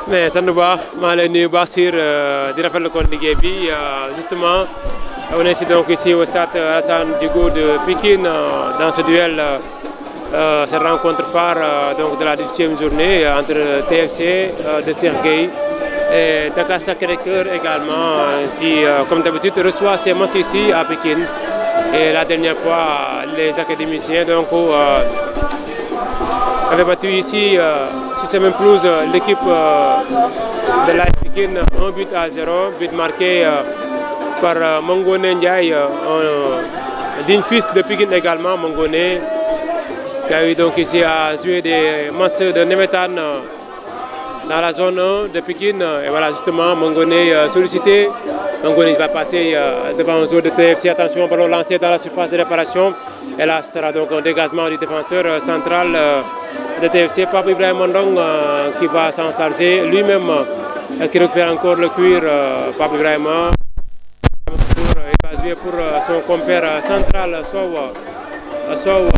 mais sant bu baax maa ngi lay nuyu bu baax sur di rafetlu kon liggéey bi justement on est ici au stade Alassane Djigo de Pikine dans ce duel cette rencontre phare donc de la 18e journée entre TFC de Cheikh Gueye et Dakar Sacré-Cœur également qui comme d'habitude reçoit ses matchs ici à Pikine. Et la dernière fois, les académiciens donc, avaient battu ici, sur cette même pelouse, l'équipe de l'AS Pikine 1-0, but marqué par Mangone Ndiaye, un digne fils de Pikine également, Mangone, qui a eu donc ici à jouer des matchs de Nemetan dans la zone 1 de Pikine. Et voilà, justement, Mangone sollicité. Mangone va passer devant un joueur de TFC. Attention, ballon lancé dans la surface de réparation. Et là, ce sera donc un dégagement du défenseur central de TFC, Pape Ibrahim Mondong, qui va s'en charger lui-même, qui récupère encore le cuir. Pape Ibrahim il va jouer pour son compère central, Sow,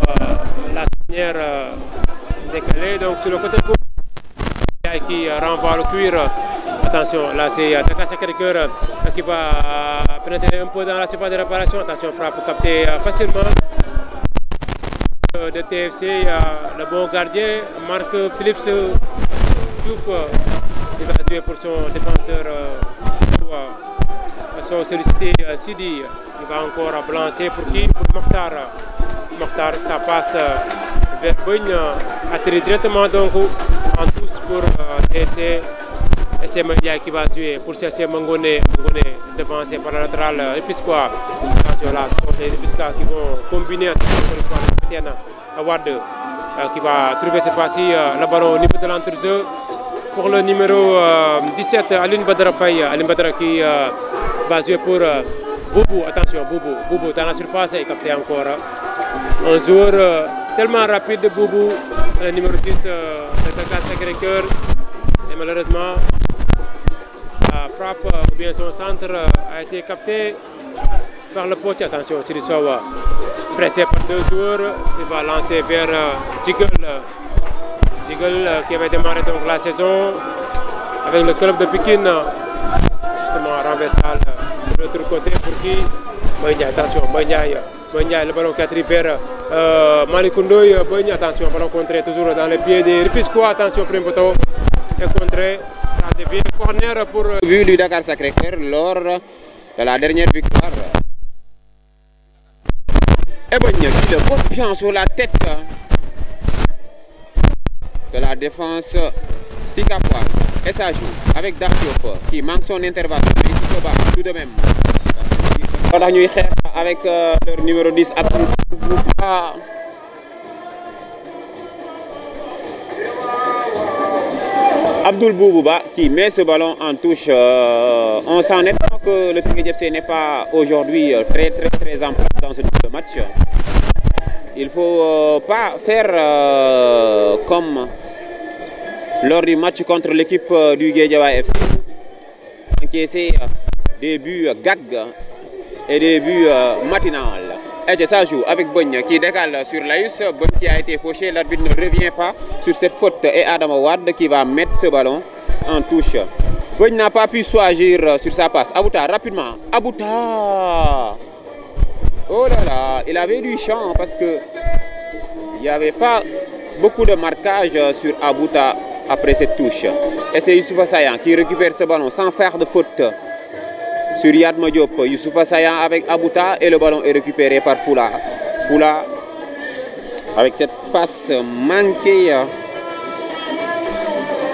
la dernière décalée. Donc sur le côté gauche, qui renvoie le cuir. Attention, là c'est Dakar Sacré-Cœur qui va pénétrer un peu dans la surface de réparation. Attention, frappe captée facilement de TFC. Le bon gardien, Marc Philips Diouf, il va jouer pour son défenseur. Son sollicité Sidi, il va encore balancer pour qui? Pour Mokhtar. Mokhtar, ça passe vers Bogne, atterrit directement donc en touche pour TFC. Et c'est Mendia qui va jouer pour chercher Mangone, devancé par la latérale Rufisquois. Attention là, ce sont les Rufisquois qui vont combiner avec le capitaine Awad qui va trouver cette fois-ci le ballon au niveau de l'entrejeu pour le numéro 17, Aline Badara Faye. Aline Badara qui va jouer pour Boubou. Attention, Boubou dans la surface et capté encore. Un joueur tellement rapide, Boubou, le numéro 10 de Dakar Sacré-Cœur. Et malheureusement, sa frappe ou bien son centre a été capté par le potier. Attention, Sidi Sow, pressé par deux joueurs, il va lancer vers Jiggle. Jiggle qui avait démarré donc la saison avec le club de Pikine. Justement, renversal de l'autre côté pour qui? Boigna, attention, Boigna, le ballon qui atterrit vers Malikoundoy. Boigna, attention, ballon contré toujours dans les pieds des Rufisquois. Attention, premier poteau. Contré, ça devient corner pour vu du Dakar Sacré-Cœur lors de la dernière victoire. Ebogne qui le porte bien sur la tête de la défense Sikapoise. Et ça joue avec Dardiop qui manque son intervention mais qui se bat tout de même. On a eu avec leur numéro 10 Abdoul Boubouba qui met ce ballon en touche. On sent nettement que le Teungueth FC n'est pas aujourd'hui très en place dans ce type de match. Il ne faut pas faire comme lors du match contre l'équipe du Guédiawaye FC. Encaisser des buts gag et des buts matinales. Et ça joue avec Bogne qui décale sur Laïs. Bogne qui a été fauché, l'arbitre ne revient pas sur cette faute. Et Adam Awad qui va mettre ce ballon en touche. Bogne n'a pas pu agir sur sa passe. Abouta, rapidement. Abouta! Oh là là, il avait du champ parce que il n'y avait pas beaucoup de marquage sur Abouta après cette touche. Et c'est Youssoufa Sayan qui récupère ce ballon sans faire de faute. Sur Yadma Diop, Youssoufa Sayan avec Abouta et le ballon est récupéré par Foula. Foula avec cette passe manquée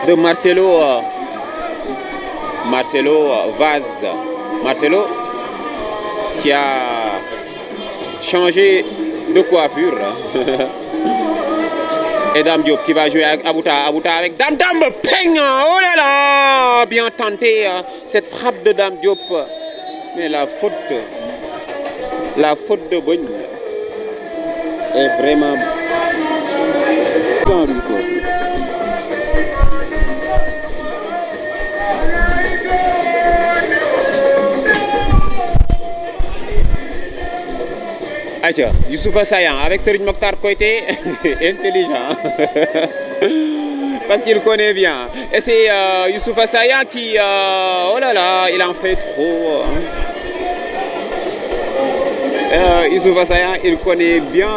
de Marcelo Vaz. Marcelo qui a changé de coiffure. Et Dame Diop qui va jouer avec Abouta. Abouta avec Dame Peng. Oh là là, bien tenté cette frappe de Dame Diop. Mais la faute de Bogne est vraiment dans lui. Aïcha, Youssoufa Sayan avec Serigne Mokhtar Koité, intelligent. parce qu'il connaît bien. Et c'est Youssoupha Saïa qui, oh là là, il en fait trop. Youssoupha Saïa, il connaît bien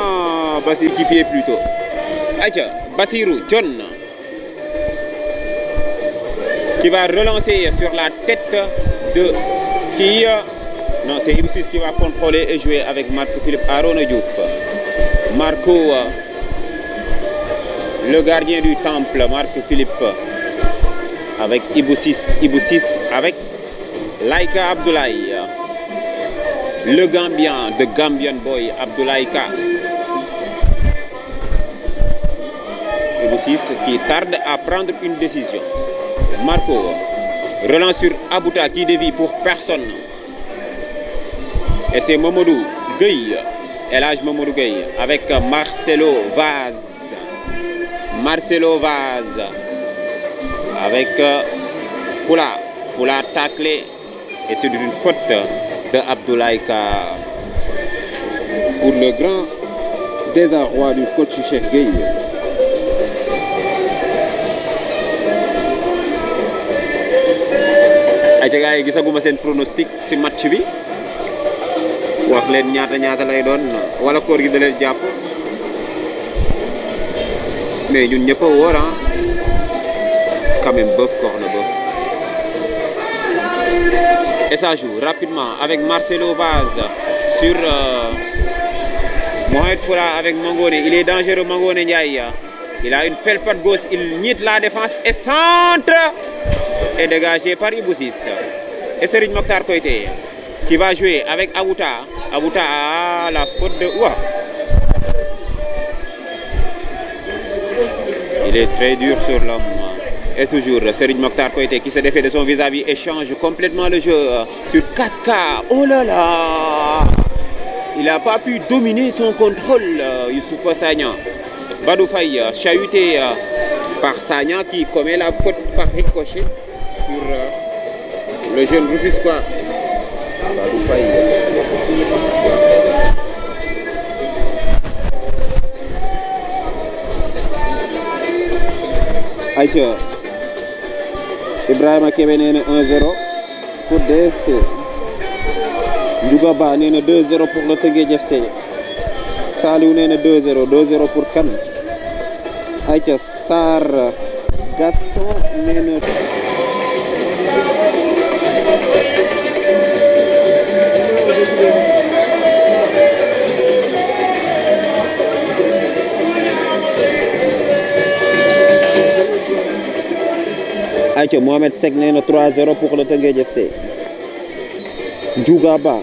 Bassirou équipier plutôt. Aïcha, Bassirou, John, qui va relancer sur la tête de qui. Non, c'est Ibou Ciss qui va contrôler et jouer avec Marco Philippe Arona Diouf. Marco, le gardien du temple, Marco Philippe, avec Ibou Ciss avec Laïka Abdoulaye. Le Gambien, de Gambian Boy, Abdoulaye Ka. Ibou Ciss qui tarde à prendre une décision. Marco relance sur Abouta qui dévie pour personne. Et c'est Mamadou Gueye, Elhadji Mamadou Gueye, avec Marcelo Vaz. Marcelo Vaz, avec Foula taclé. Et c'est une faute de Abdoulaye Ka. Pour le grand désarroi du coach Cheikh Gueye. Ay ca gars yi gisaguma seen pronostic ci match bi. wax leen ñaata lay doon wala koor gi da leen jàpp mais ñun ñëpp a wóor quand même bœuf corne bœuf. Et ça joue rapidement avec Marcelo Vaz sur Mohamed Foula avec Mangone. Il est dangereux Mangone Ndiaye. Il a une belle patte gauche, il niette la défense et centre et dégagé par Ibou Ciss. Et Serigne Mokhtar Koité qui va jouer avec Abouta. Abouta a la faute de Ouah. Il est très dur sur l'homme. Et toujours Serigne Mokhtar Koité qui se défait de son vis-à-vis et change complètement le jeu sur Casca. Oh là là! Il n'a pas pu dominer son contrôle, Youssoupha Sagna. Badou Faye chahuté par Sagna qui commet la faute par ricochet sur le jeune Rufisquois. Badou Faye. Aïcha Ibrahima Kébé nee na 1-0 pour DSC. Ndiouga Ba nee na 2-0 pour le Teungueth FC. Saliou nee na 2-0 2-0 pour Kane. Aïcha Sarr Gaston nee na Aïcha Mohamed Seck nee na 3-0 pour le Teungueth FC. Ndiouga Ba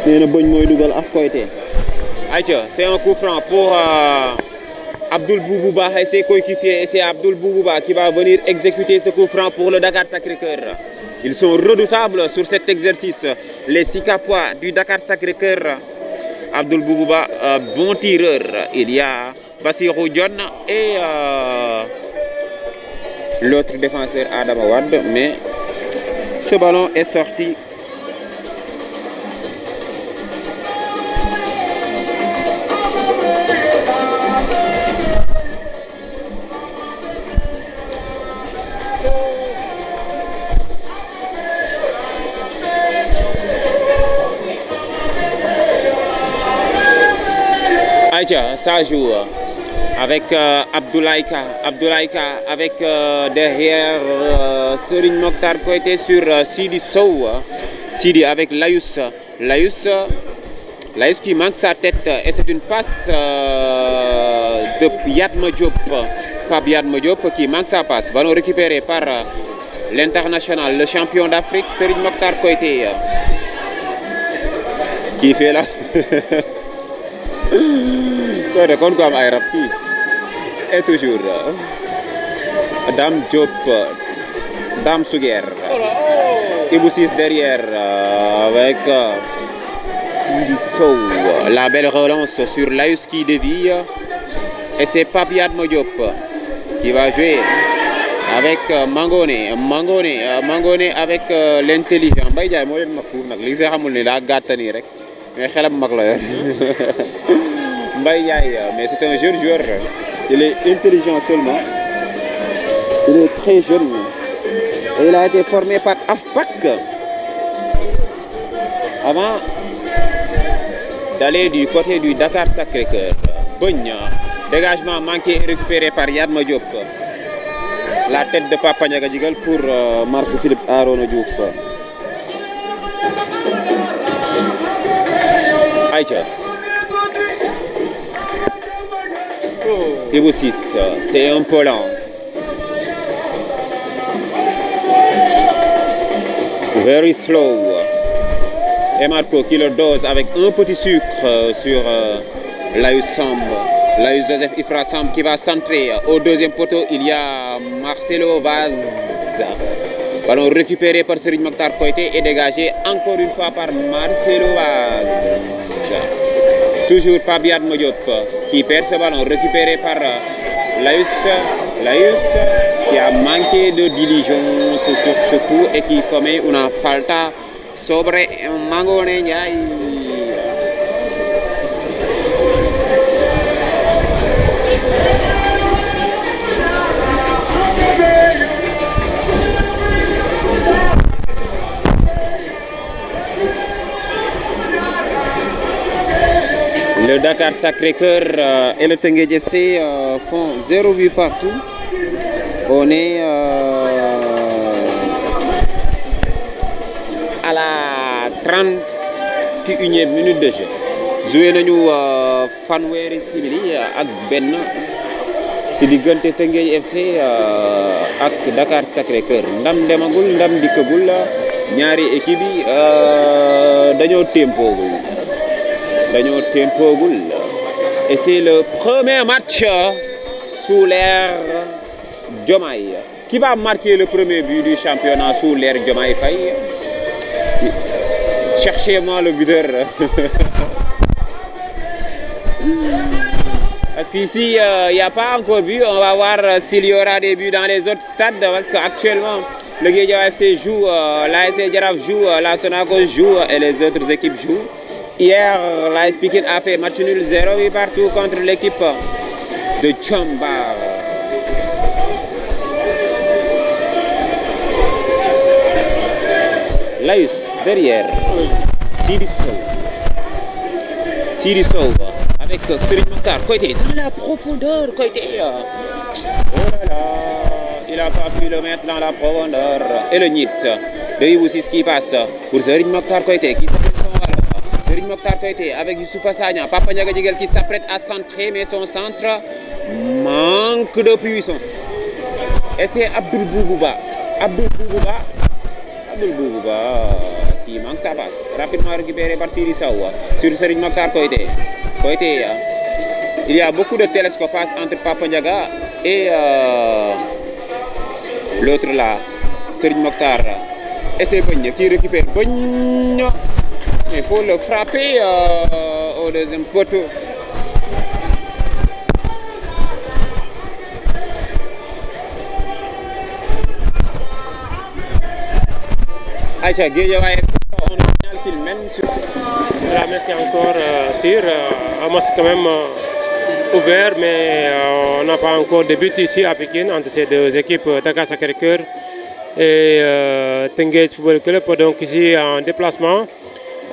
nee na bëñ mooy dugal ak Koité. Aïcha c'est un coup franc pour Abdoul Boubouba et ses coéquipiers, et c'est Abdoul Boubouba qui va venir exécuter ce coup franc pour le Dakar Sacré-Cœur. Ils sont redoutables sur cet exercice, les Sikapois du Dakar Sacré-Cœur. Abdoul Boubouba, bon tireur. Il y a Bassirou Dione et l'autre défenseur Adam Wade, mais ce ballon est sorti. Aïcha, ça joue avec Abdoulaye Ka avec derrière Serigne Mokhtar Koité sur Sidi Sow. Sidi avec Layous qui manque sa tête et c'est une passe de Yatma Diop. Pape Yatma Diop qui manque sa passe. Ballon récupéré par l'international, le champion d'Afrique, Serigne Mokhtar Koité. Qui fait là et toujours Dame Diop, Dame Souguer, Ibou Ciss derrière avec Sidi Sow. La belle relance sur Layous qui dévie et c'est Pape Yatma Diop qui va jouer avec Mangone avec l'intelligent. Mbaye Ndiaye moo leen mag fuuf nag li nga xamul ni daa gàttani rek mais xelam mag la yor Mbaye Ndiaye mais c'est un jeune joueur Il est intelligent seulement. Il est très jeune. Et il a été formé par AFPAC avant d'aller du côté du Dakar Sacré-Cœur. Bogne, dégagement manqué et récupéré par Yadma Diop. La tête de Papa Ndiaga Djigal pour Marco Philippe Arona Diouf. Aïcha. Ibou 6, c'est un peu lent. Very slow. Et Marco qui le dose avec un petit sucre sur Laïus Samb. Laïus Joseph Ifra Samb qui va centrer. Au deuxième poteau, il y a Marcelo Vaz. Ballon récupéré par Serigne Mokhtar Koité et dégagé encore une fois par Marcelo Vaz. Toujours Pabiad Modiop qui perd ce ballon récupéré par Laïus qui a manqué de diligence sur ce coup et qui commet une falta sobre Mangone Ndiaye. Le Dakar Sacré-Cœur et le Teungueth FC font 0 but partout. On est à la 31e minute de jeu. Joué nañu fanweeri simili ak benn ci diggante Teungueth FC ak Dakar Sacré-Cœur. Ndam demagul, ndam dikkagul, ñaari équipe yi dañoo tempoogul. Et c'est le premier match sous l'ère Diomaye. Qui va marquer le premier but du championnat sous l'ère Diomaye Faye? Cherchez-moi le buteur. Parce qu'ici, il n'y a pas encore but. On va voir s'il y aura des buts dans les autres stades. Parce qu'actuellement, le Guédiawaye FC joue, l'ASC Jaraaf joue, la Sonacos joue et les autres équipes jouent. Hier, l'AS Pikine a fait match nul 0 partout contre l'équipe de Tchamba. Laïus derrière. Sidi Sow avec Serigne Mokhtar Koité dans la profondeur. Koité. Oh là là, il n'a pas pu le mettre dans la profondeur. Et le NIT de Ibou 6 qui passe pour Serigne Mokhtar Koité qui Serigne Mokhtar Koité avec Youssoufa Sagna, Papa Ndiaga Djigal qui s'apprête à centrer, mais son centre manque de puissance. Et c'est Abdoul Boubouba qui manque sa passe. Rapidement récupéré par Sidi Sow sur Serigne Mokhtar Koité. Il y a beaucoup de télescopages entre Papa Ndiaga et l'autre là, Serigne Mokhtar. Et c'est Bogne qui récupère. Bogne. Il faut le frapper au deuxième poteau. Aïcha Guédiawaye, on a qu'il mène sur... Voilà, merci encore Sir. Un match quand même ouvert, mais on n'a pas encore de but ici à Pikine entre ces deux équipes, Dakar Sacré-Cœur et Teungueth Football Club. Donc ici en déplacement.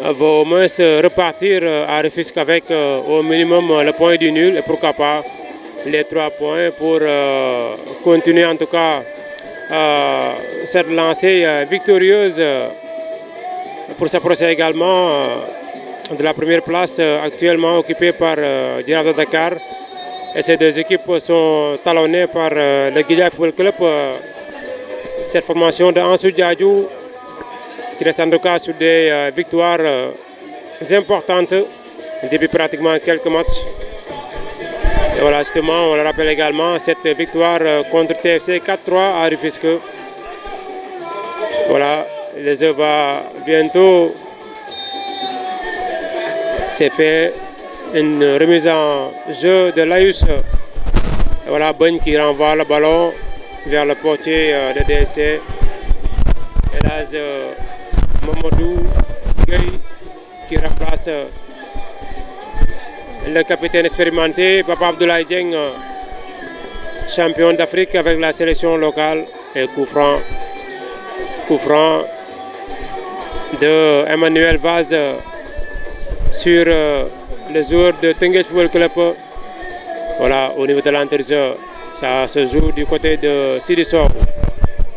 Va au moins repartir à Rufisque avec au minimum le point du nul et pourquoi pas les 3 points pour continuer en tout cas cette lancée victorieuse pour s'approcher également de la première place actuellement occupée par Jaraaf de Dakar. Et ces deux équipes sont talonnées par le Guédiawaye Football Club. Cette formation de Ansou Diadhiou qui reste en tout cas sur des victoires importantes depuis pratiquement quelques matchs. Et voilà, justement, on le rappelle également, cette victoire contre TFC 4-3 à Rufisque. Voilà, le jeu va bientôt. C'est fait une remise en jeu de Laïus. Et voilà, Bogne qui renvoie le ballon vers le portier de DSC. Et là, Mamadou Gueye qui remplace le capitaine expérimenté, Papa Abdoulaye Dieng, champion d'Afrique avec la sélection locale. Et coup franc de Emmanuel Vaz sur le joueur de Teungueth Football Club. Voilà, au niveau de l'entrejeu, ça se joue du côté de Sidi Sow.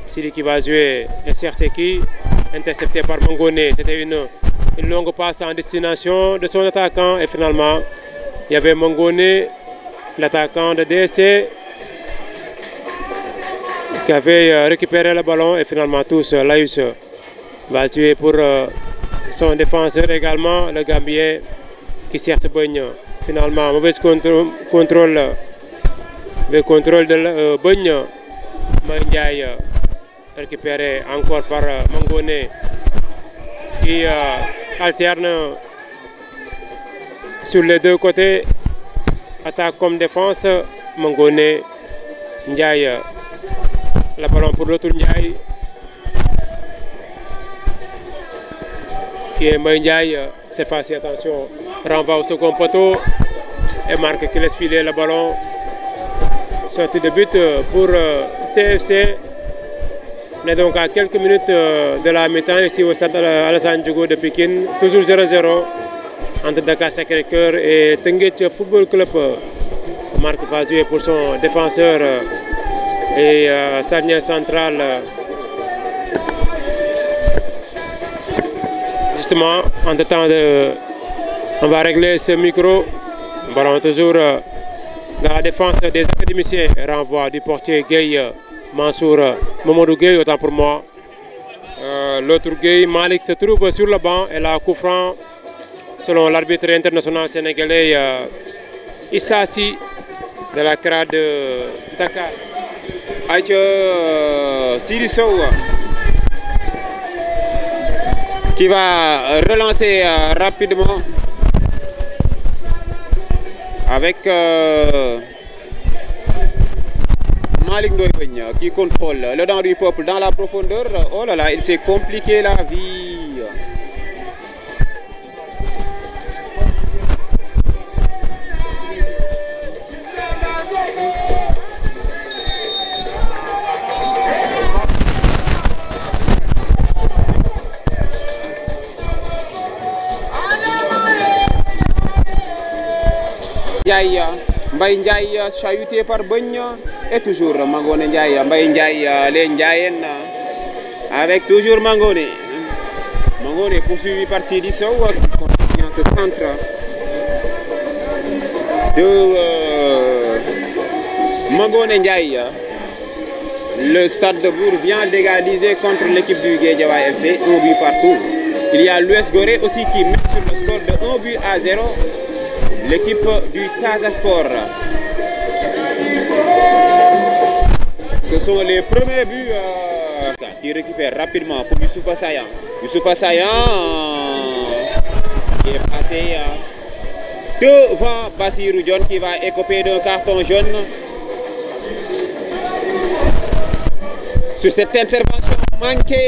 Sidi qui va jouer le Serseki, intercepté par Mangone. C'était une longue passe en destination de son attaquant et finalement il y avait Mangone, l'attaquant de DSC, qui avait récupéré le ballon et finalement tous, Laïus va jouer pour son défenseur également, le Gambien qui cherche Bogne. Finalement, mauvais contrôle de Bogne. Ndiaye récupéré encore par Mangone qui alterne sur les deux côtés, attaque comme défense. Mangone, Ndiaye, le ballon pour l'autre Ndiaye qui est Ndiaye, c'est facile, attention, renvoie au second poteau et Marc qui laisse filer le ballon. Sortie de but pour TFC. On est donc à quelques minutes de la mi-temps ici au stade Alassane Djigo de Pékin. Toujours 0-0 entre Dakar Sacré-Cœur et Teungueth Football Club. Marc va jouer pour son défenseur et charnière central. Justement, en temps on va régler ce micro. Ballon toujours dans la défense des académiciens. Renvoi du portier Gueye Mansour, Mamadou Gueye, autant pour moi. L'autre Gueye, Malik, se trouve sur le banc et la coup franc, selon l'arbitre international sénégalais Issassi de la CRA de Dakar. Sidi Sow qui va relancer rapidement avec Malik Ndoye qui contrôle le dent du peuple dans la profondeur. Oh là là, il s'est compliqué la vie. Mbaye Ndiaye chahuté par Bogne et toujours Mangone Ndiaye, Mbaye Ndiaye, les Ndiayen avec toujours Mangone. Mangone poursuivi par Sidi Sow qui dans ce centre de Mangone Ndiaye. Le Stade de Bourg vient d'égaliser contre l'équipe du Guédiawaye FC, 1 but partout. Il y a l'US Gorée aussi qui met sur le score de 1 but à 0. L'équipe du Casa Sport. Ce sont les premiers buts qui récupèrent rapidement pour Youssoufa Sayan. Youssoufa Sayan qui est passé devant Bassirou Dione qui va écoper d'un carton jaune. Sur cette intervention manquée.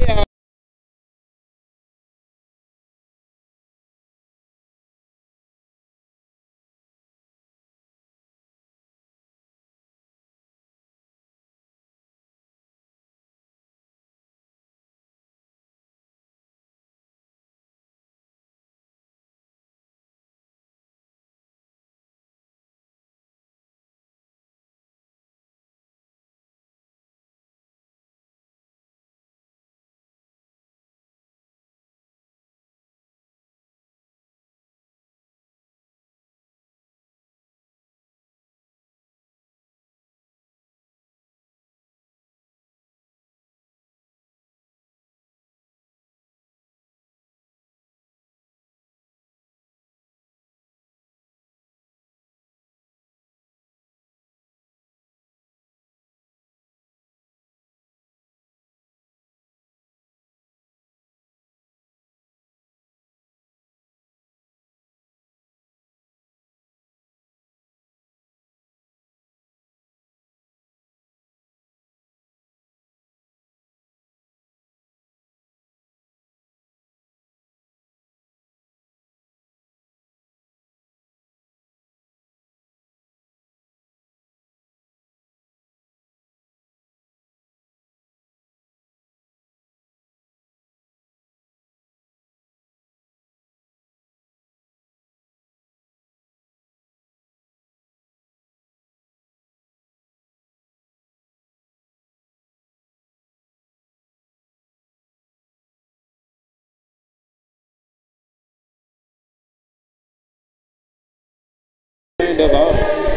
devant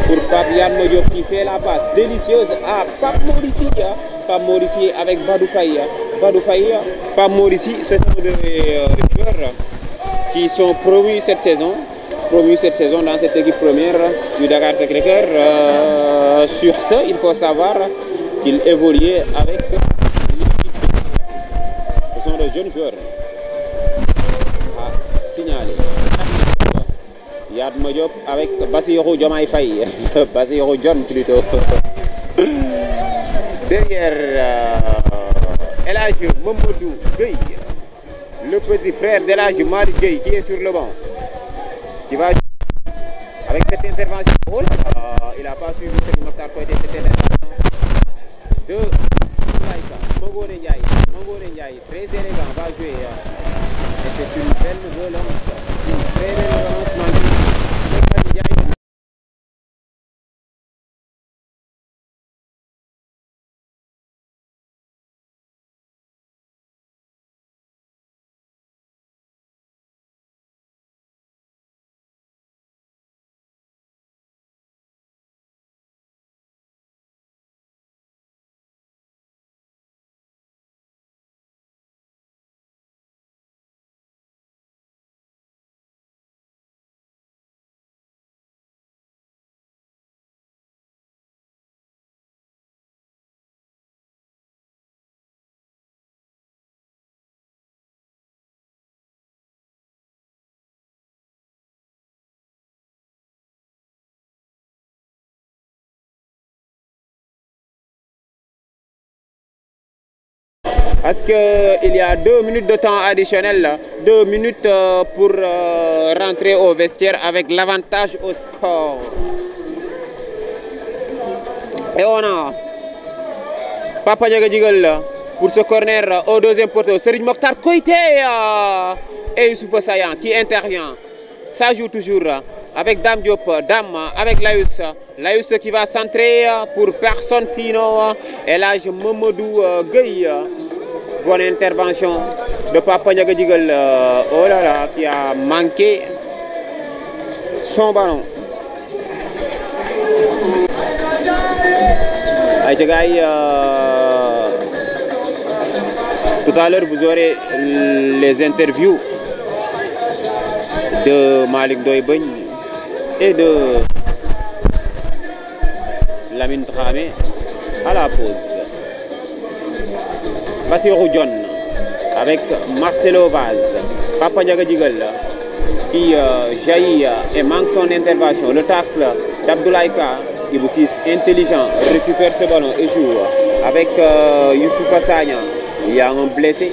pour Pape Yann Modiop qui fait la passe délicieuse à Pape Maurici. Pape Maurici avec Badou Faye. Pape Maurici, c'est un des joueurs qui sont promus cette saison dans cette équipe première du Dakar Sacré-Cœur. Sur ce, il faut savoir qu'il évoluait avec l'équipe. Ce sont de jeunes joueurs à signaler. Yad Modiop avec Bassirou Diomaye Faye. Bassirou John plutôt. Derrière El Hadji Mamadou Gueye, le petit frère d'El Hadji Malick Gueye qui est sur le banc. Qui va avec cette intervention. Oh là, il n'a pas suivi Serigne Mokhtar Koité, cette intervention de Mangone Ndiaye, très élégant, va jouer. Et c'est une belle relance, une très belle relance Mangone Ndiaye. Parce qu'il y a 2 minutes de temps additionnel, 2 minutes pour rentrer au vestiaire avec l'avantage au score. Et on a Papa Ndiaga Djigal pour ce corner au deuxième poteau. Serigne Mokhtar Koité et Youssoupha Sayan qui intervient. Ça joue toujours avec Dame Diop, Dame avec Laïus qui va centrer pour personne sinon El Hadji Mamadou Gueye. Bonne intervention de Papa Ndiaga Djigal, oh là là, qui a manqué son ballon. Tout à l'heure, vous aurez les interviews de Malick Ndoye Begne et de Lamine Dramé à la pause. Bassirou John avec Marcelo Vaz, Papa Ndiaga Djigal qui jaillit et manque son intervention. Le tacle d'Abdoulaye Ka, Ibou Ciss intelligent, récupère ce ballon et joue avec Youssoupha Sagna. Il y a un blessé.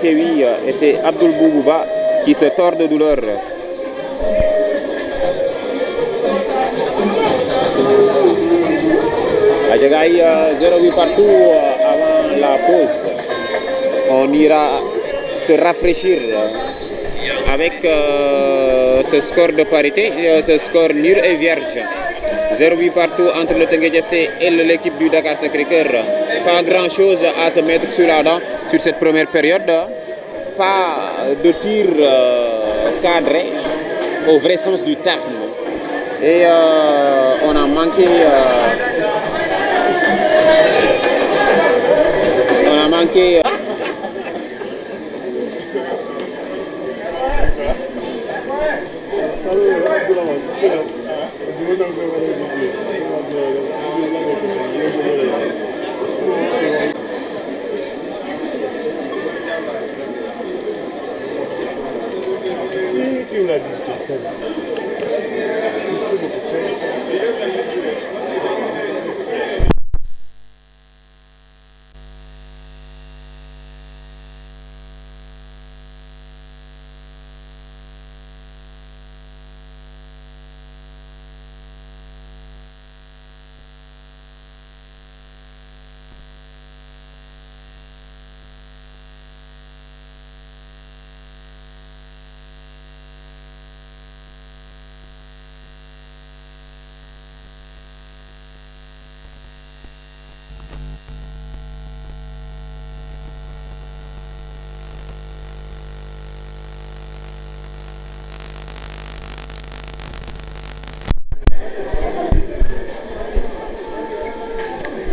Oui, et c'est Abdoul Boubouba qui se tord de douleur. Adjagaï 0-8 partout avant la pause. On ira se rafraîchir avec ce score de parité, ce score nul et vierge. 0-8 partout entre le Teungueth FC et l'équipe du Dakar Sacré-Cœur. Pas grand chose à se mettre sur la dent sur cette première période. Pas de tir cadré au vrai sens du terme. Et on a manqué.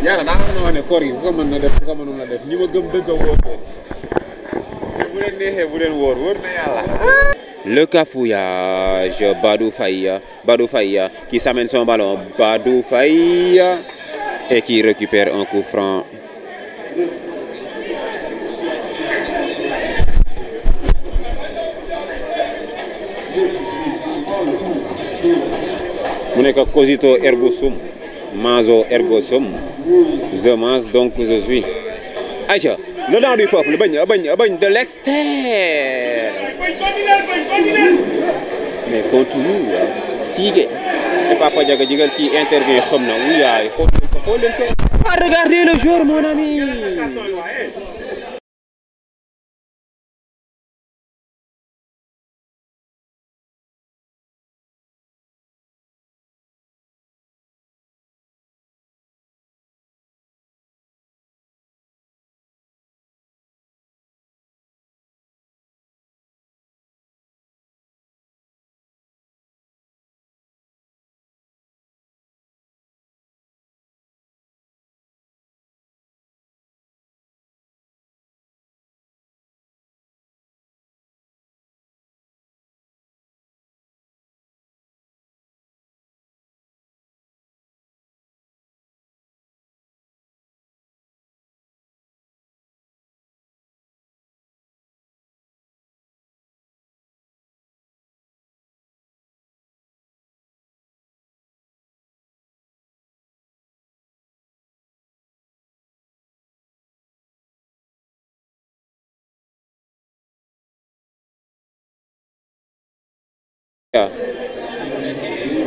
yàlla daa xam ne koor gi bu ko mën na def bu ko mënul na def ñi ma gëm dëgg a wóor bu leen neexee bu leen wóor na yàlla. Le cafouillage, Badou Faye qui s'amène son ballon, Badou Faye et qui récupère un coup franc. Mu nekk cogito ergo sum, maso ergo sum, je mange donc je suis. Aïcha, le dent du peuple, bagne de l'extérieur. Mais continue, sigue. Et Papa Diaga Digal qui intervient comme ça. Oui, regardez le joueur, mon ami.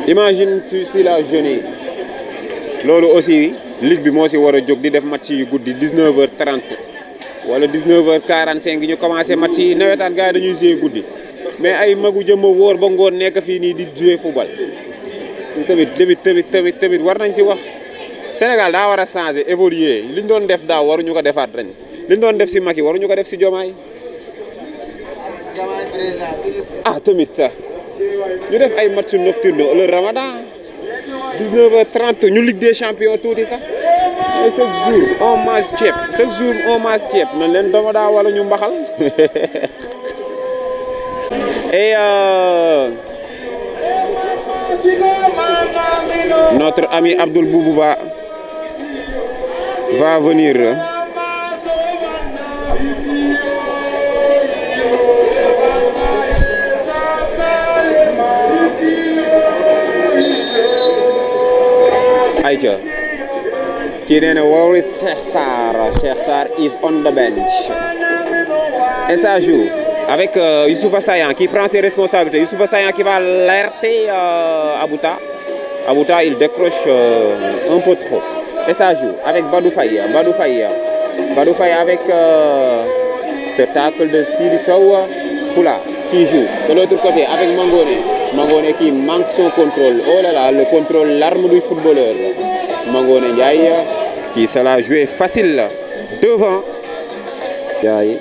Imagine si la jeune loolu aussi ligue bi moo si war a jóg di def match yu guddi 19h30 wala 19h45 ñu commencé match yi nawetaan gars yi dañuy jouer guddi mais ay magu jëmma wóor ba ngoon nekk fii nii di jouer football tamit war nañ si wax. Sénégal daa war a changer évoluer li ñu doon def daaw waruñu ko defaat ren li ñu doon def si Macky waruñu ko def si Diomaye tamit sax ñu def ay match nocturne le Ramadan 19h30 ñu Ligue des champions tuuti sax chaque jour on mange ceeb nañ leen dama daa wala ñu mbaxal et notre ami Abdoul Boubouba va venir. Aïcha kii nee na where is Cheikh Sarr is on the bench et ça joue avec Youssoupha Sayan qui prend ses responsabilités. Youssoupha Sayan qui va alerter Abouta il décroche un peu trop et ça joue avec Badou Faye avec ce tacle de Sidi Sow Foula qui joue de l'autre côté avec Mangone qui manque son contrôle. Oh là là, le contrôle, l'arme du footballeur. Mangone Ndiaye qui se l'a joué facile devant. Ndiaye.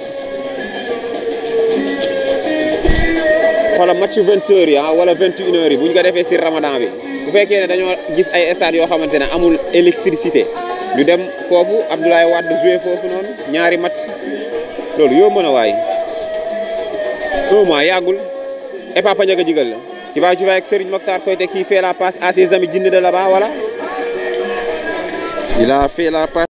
Voilà match 20h wala 21h bu ñu ko defee ci Ramadan bi bu fekkee ne dañoo gis ay stade yoo xamante ne amul électricité ñu dem foofu Abdoulaye Wade joué foofu noonu ñaari match loolu yomb na waay. Un mois yàggul et Papa Diaga Digal la qui va jouer avec Serigne Mokhtar Koité qui fait la passe à ses amis djinns de là-bas, voilà. Il a fait la passe.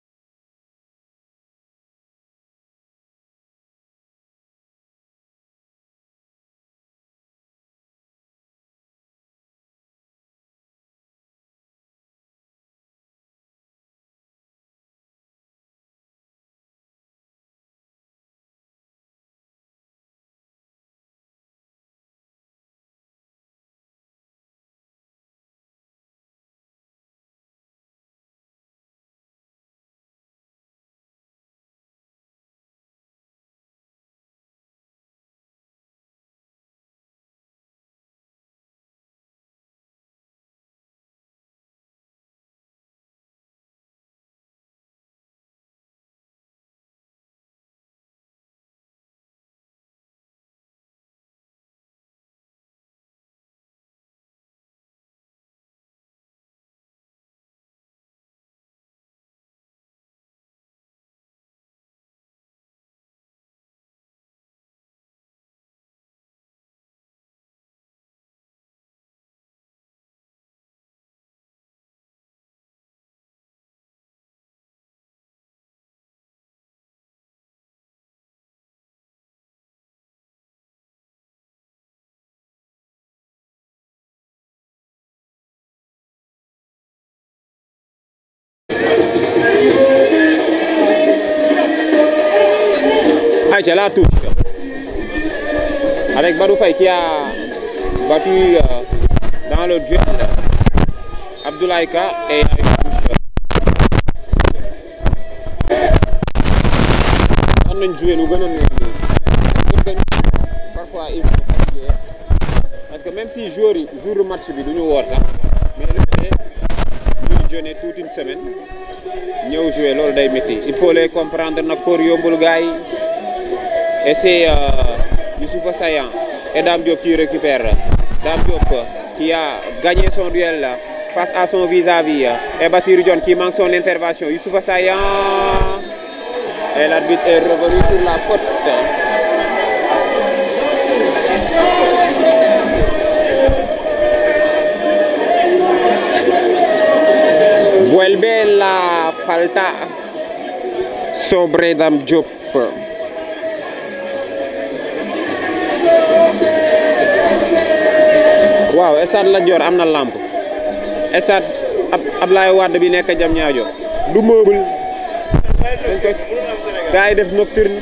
Aïcha la touche avec Badou Faye qui a battu dans le duel Abdoulaye Ka et avec on a joué lu gën a neex parfois il faut appuyer parce que même si jour de match bi duñu woor sax mais le fait ñu jeûner toute une semaine ñëw jouer loolu day métti il faut les comprendre nag koor yombul gars yi et c'est Youssoupha Sayan et Dame Diop qui récupère Dame Diop qui a gagné son duel face à son vis-à-vis et Bassirou Dione qui manque son intervention. Youssoupha Sayan et l'arbitre est revenu sur la faute. Vuelve la falta sobre Dame Diop. waaw stade Lat Dior am na lamp stade Ablaye Wade bi nekk Diamniadio du meuble dañ ko gars yi def nocturne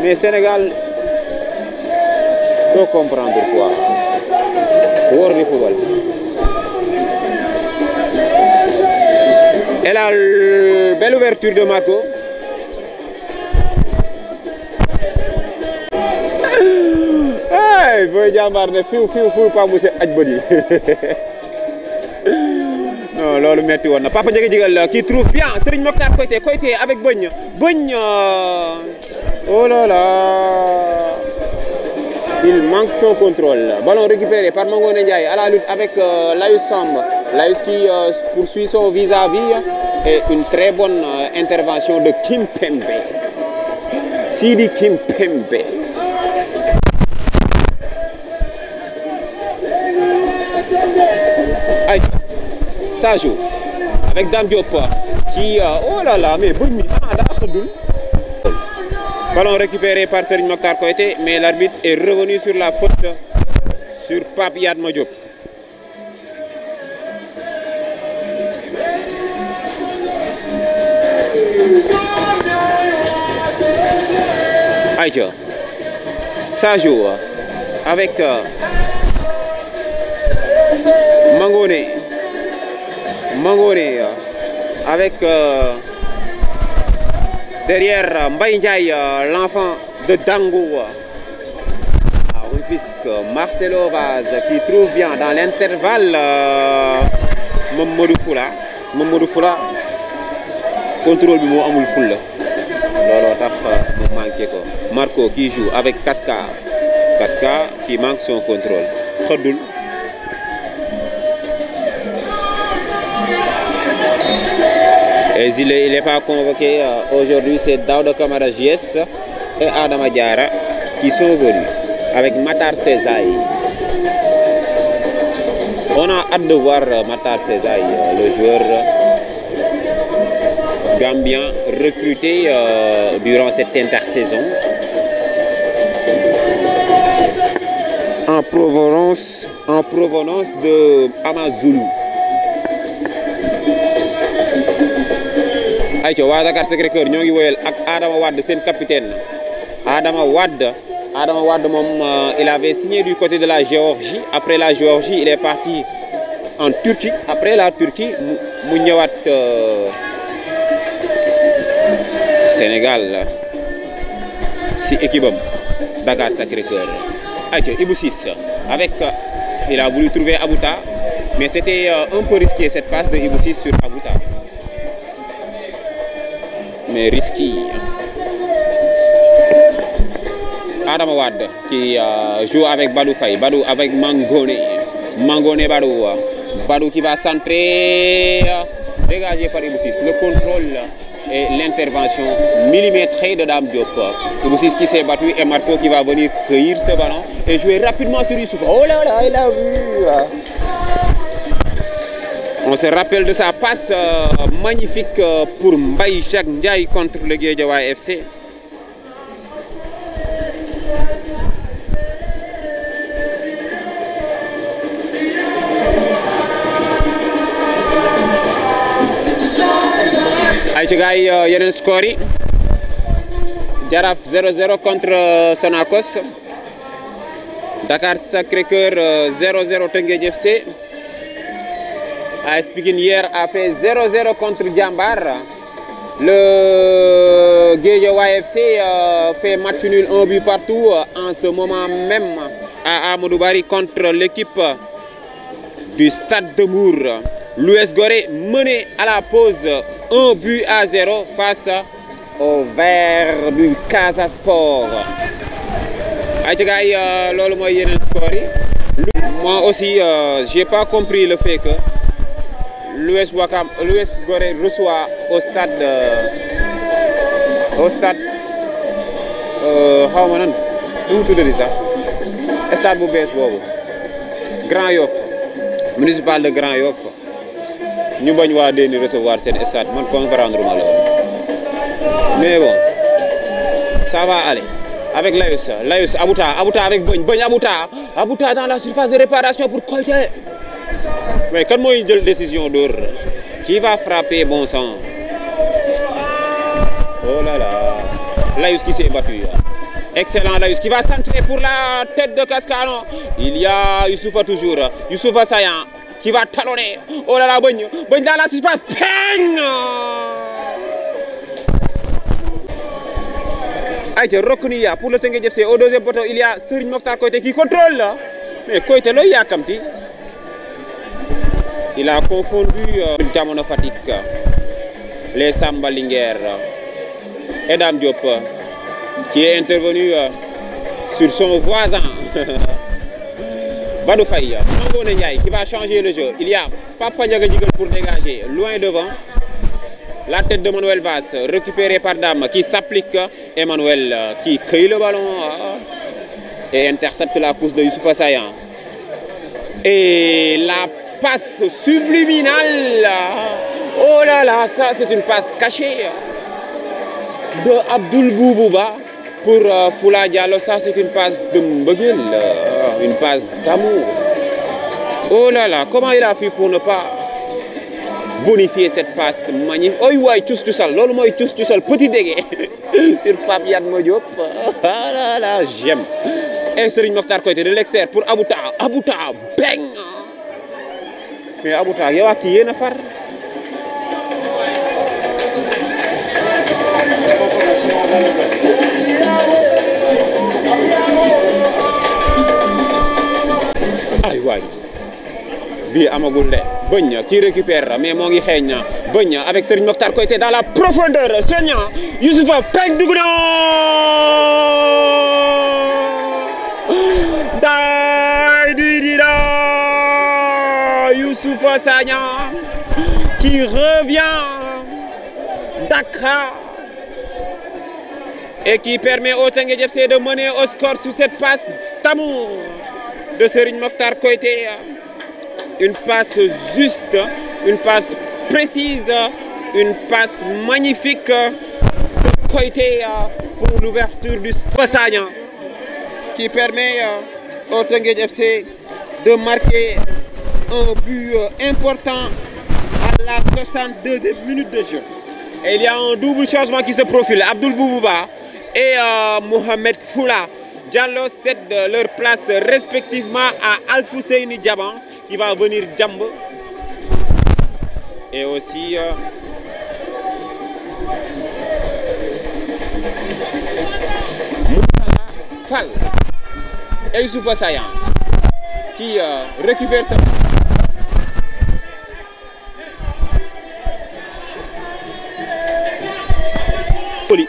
mais Sénégal faut comprendre quoi wóor di football et la belle ouverture de Marco booy jàmbaar ne fiw pa monsieur aj bët yi non loolu metti woon na Papa Ndiaga Jigal qui trouve bien Serigne Mokhtar Koité avec Bogne oh là là il manque son contrôle ballon récupéré par Mangone Ndiaye à la lutte avec Layus Samb Layus qui poursuit son vis-à-vis et une très bonne intervention de Kimpembe Sidi Kimpembe. Ça joue avec Dame Diop qui oh là là mais bëñ mi xanaa daa xëddul ballon récupéré par Serigne Mokhtar Koité mais l'arbitre est revenu sur la faute sur Pape Yatma Diop. Aïcha ça joue avec Mangone avec derrière Mbaye Ndiaye l'enfant de Dango à Rufisque Marcelo Vaz qui trouve bien dans l'intervalle Mamadou Foula contrôle bi moo amul ful la looloo tax mu manqué ko Marco qui joue avec Casca qui manque son contrôle xëddul et il n'est pas convoqué aujourd'hui. C'est Daouda Kamara JS et Adama Diarra qui sont venus avec Matar Sezaï. On a hâte de voir Matar Sezaï, le joueur gambien recruté durant cette intersaison en provenance de Amazulu. Aïcha waa Dakar Sacré-Cœur ñoo ngi woyal ak Adama Wade seen capitaine Adama Wade moom il avait signé du côté de la Géorgie. Après la Géorgie il est parti en Turquie. Après la Turquie mu ñëwaat Sénégal si équipe am Dakar Sacré-Cœur. Aïcha Ibou Ciss avec il a voulu trouver Abouta mais c'était un peu risqué cette passe de Ibou Ciss sur Abouta. Mais risqué. Adama Wade qui joue avec Badou Faye, Badou avec Mangone Badou qui va centrer, dégagé par Ibou Ciss. Le contrôle et l'intervention millimétrée de Dame Diop. Ibou Ciss qui s'est battu et Marco qui va venir cueillir ce ballon et jouer rapidement sur Youssoupha. Oh là là, il a vu. On se rappelle de sa passe magnifique pour Mbaye Jacques Ndiaye contre le Guédiawaye FC. Aïcha gars yi yeneen score yi Jaraaf 0-0 contre Sonacos. Dakar Sacré-Cœur 0-0 Teungueth FC. AS Pikine hier a fait 0-0 contre Diambar. Le Guédiawaye FC fait match nul 1 but partout en ce moment même à Amadou Barry contre l'équipe du Stade de Mbour. L'US Gorée mené à la pause 1 but à 0 face au Vert du Casa Sport. Moi aussi, j'ai pas compris le fait que l'US Gorée reçoit au stade stade bu bees boobu Grand Yoff municipal de Grand Yoff ñu bañ waa Déni recevoir seen stade man comprendre ma loolu mais bon ça va aller avec Layus Abouta avec Bogne Abouta dans la surface de réparation pour Koité. Mais quand moi il y a une décision d'or, qui va frapper bon sang? Oh là là, Layus qui s'est battu. Excellent Layus qui va centrer pour la tête de Cascano. Il y a Youssoufa toujours, Youssoufa Sayan qui va talonner. Oh là là, Bogne dans la surface. Aïe, Rokunia pour le Teungueth FC. Au deuxième poteau, il y a Serigne Mokhtar Koité qui contrôle là. Mais Koité là, il y a Kamti. Il a confondu Jamono Fatick, les Samba Linguère, Edam Diop, qui est intervenu sur son voisin, Badou Faye, Mangone Ndiaye, qui va changer le jeu. Il y a Papa Ndiaga pour dégager, loin devant. La tête de Manuel Vaz, récupérée par Dame, qui s'applique. Emmanuel qui cueille le ballon et intercepte la pousse de Youssoufa Sayan. Et la passe subliminale. Oh là là, ça c'est une passe cachée de Abdoul Boubouba pour Foula Diallo. Ça c'est une passe de Mbegel, une passe d'amour. Oh là là, comment il a fait pour ne pas bonifier cette passe magnifique? Oh ouais, tous tout seul, lolo moi tous seul, petit dégât sur Pape Diop. Ah là là, j'aime. Et Serigne Mokhtar Koité de l'extérieur pour Abouta, bang. Mais Abouta, yow ak yéen a far. Ay waay bi amagul de Bogne qui récupère mais moo ngi xeeñ Bogne avec Serigne Mokhtar Koité dans la profondeur. Seigneur Youssoufa peng dugg na Youssoufa Sagna qui revient d'Accra et qui permet au Teungueth FC de mener au score sur cette passe d'amour de Serigne Mokhtar Koité. Une passe juste, une passe précise, une passe magnifique de Koité pour l'ouverture du Sagna qui permet au Teungueth FC de marquer un but important à la 62e minute de jeu. Et il y a un double changement qui se profile. Abdoul Boubouba et Mohamed Foula Diallo cèdent leur place respectivement à Alfousseini Diaban qui va venir Djambe. Et aussi Moutala Fall et Youssoufa Sayan qui récupère sa...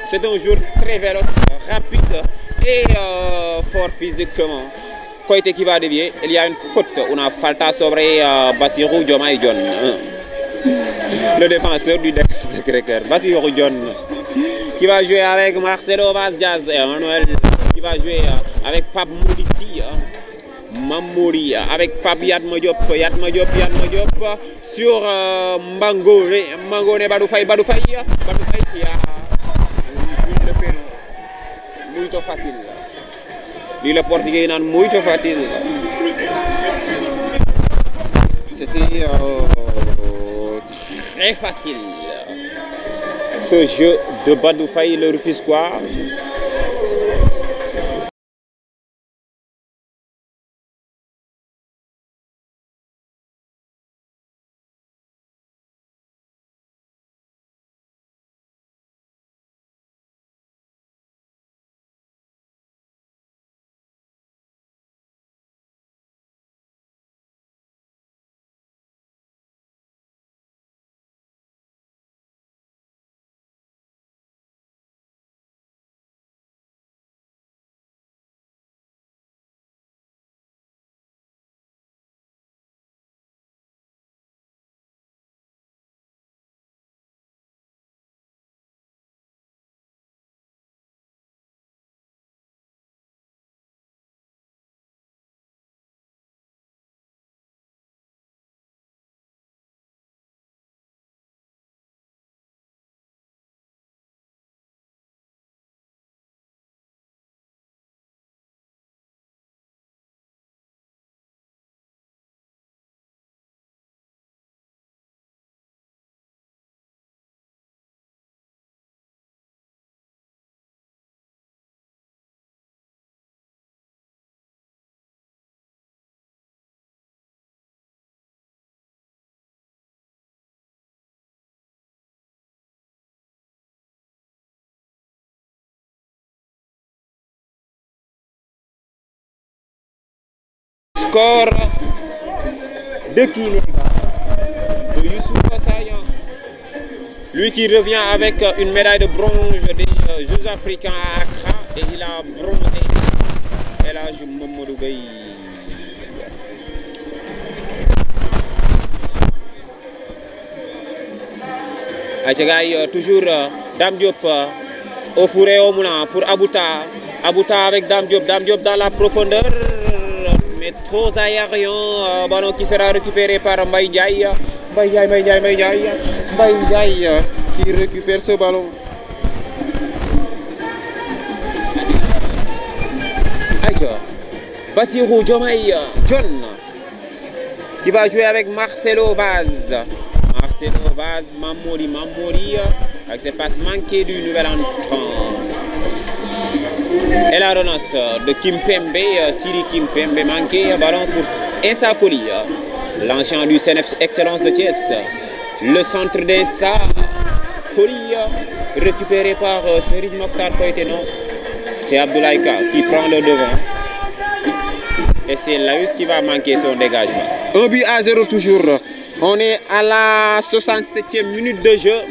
C'est un joueur très véloce, rapide et fort physiquement. Koité qui va dévier, il y a une faute, on a falta sobre Bassirou Diomaye Dione, le défenseur du Dakar Sacré-Cœur. Bassirou Dione qui va jouer avec Marcelo Vaz-Diaz et Emmanuel qui va jouer avec Pape Mouditi, Mamouri, avec Pape Yatma Diop sur Mbangone Badou Faye qui a le péno. Muito facile. Lui le portugais nan muito facile. C'était très facile. Ce jeu de Badou Faye le Rufisquois Score de qui les gars? De Youssouf Sayan. Lui qui revient avec une médaille de bronze des Jeux africains à Accra et il a bronzé. Et là, je Mamadou Gueye. Aïe, toujours Dame Diop au four et au moulin pour Abouta. Abouta avec Dame Diop dans la profondeur. Mais trop aérien, ballon qui sera récupéré par Mbaye Ndiaye. Mbaye Ndiaye qui récupère ce ballon. Aïe, Bassirou Diomaye John qui va jouer avec Marcelo Vaz. Marcelo Vaz, Mamori avec ses passes manquées du nouvel entrant. Et la relance de Kimpembe, Siri Kimpembe manqué, ballon pour Insa Koli, l'ancien du CNEPS Excellence de Thiès. Le centre d'Insa Koli, récupéré par Serigne Mokhtar Koité. C'est Abdoulaye Ka qui prend le devant. Et c'est Laus qui va manquer son dégagement. 1-0 toujours. On est à la 67e minute de jeu.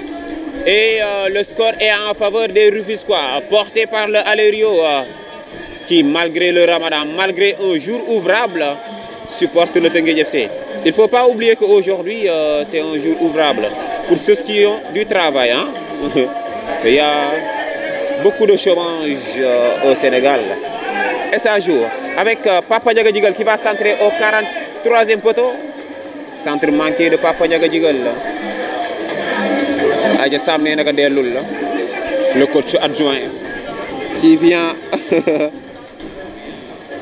Et le score est en faveur des Rufisquois, porté par le Alerio, qui malgré le Ramadan, malgré un jour ouvrable, supporte le Teungueth FC. Il ne faut pas oublier qu'aujourd'hui, c'est un jour ouvrable pour ceux qui ont du travail. Hein? Il y a beaucoup de chômage au Sénégal. Et ça joue avec Papa Ndiaga Djigal qui va centrer au 43e poteau. Centre manqué de Papa Ndiaga Djigal. Le coach adjoint qui vient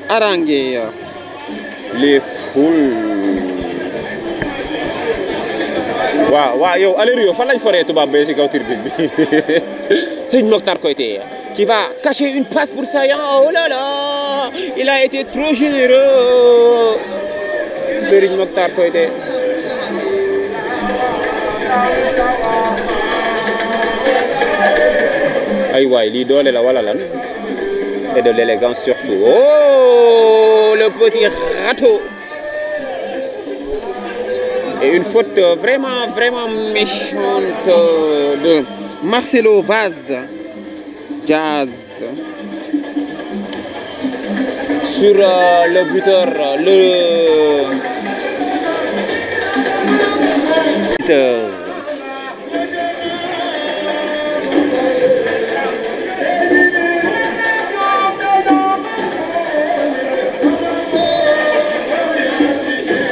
haranguer les foules. Yo, allez, fan lañ foré tuba bé ci kaw tribune bi. Serigne Mokhtar Koité qui va cacher une passe pour Sayan. Oh là là, il a été trop généreux. Serigne Mokhtar Koité. Aïe, l'idole la wala lan. Et de l'élégance surtout. Oh, le petit râteau. Et une faute vraiment méchante de Marcelo Vaz. Jazz. Sur le buteur,